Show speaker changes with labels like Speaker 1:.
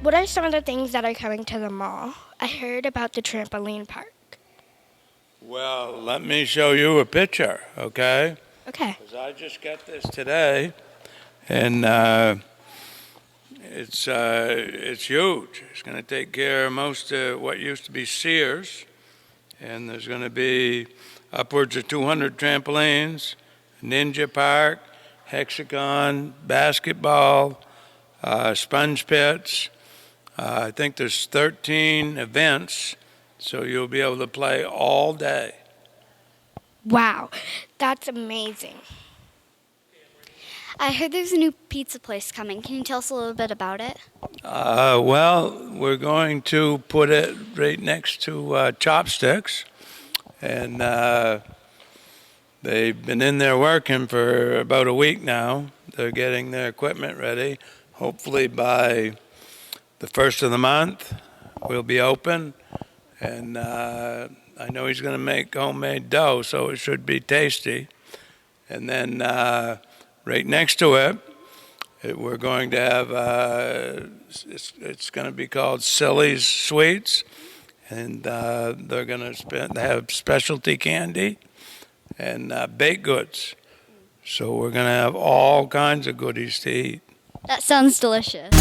Speaker 1: What are some of the things that are coming to the mall? I heard about the trampoline park.
Speaker 2: Well, let me show you a picture, okay?
Speaker 1: Okay.
Speaker 2: Because I just got this today, and it's huge. It's going to take care of most of what used to be Sears, and there's going to be upwards of 200 trampolines, ninja park, hexagon, basketball, sponge pits. I think there's 13 events, so you'll be able to play all day.
Speaker 1: Wow, that's amazing.
Speaker 3: I heard there's a new pizza place coming. Can you tell us a little bit about it?
Speaker 2: Well, we're going to put it right next to Chopsticks, and they've been in there working for about a week now. They're getting their equipment ready. Hopefully by the first of the month, we'll be open, and I know he's going to make homemade dough, so it should be tasty. And then right next to it, we're going to have, it's going to be called Silly's Sweets, and they're going to have specialty candy and baked goods. So we're going to have all kinds of goodies to eat.
Speaker 3: That sounds delicious.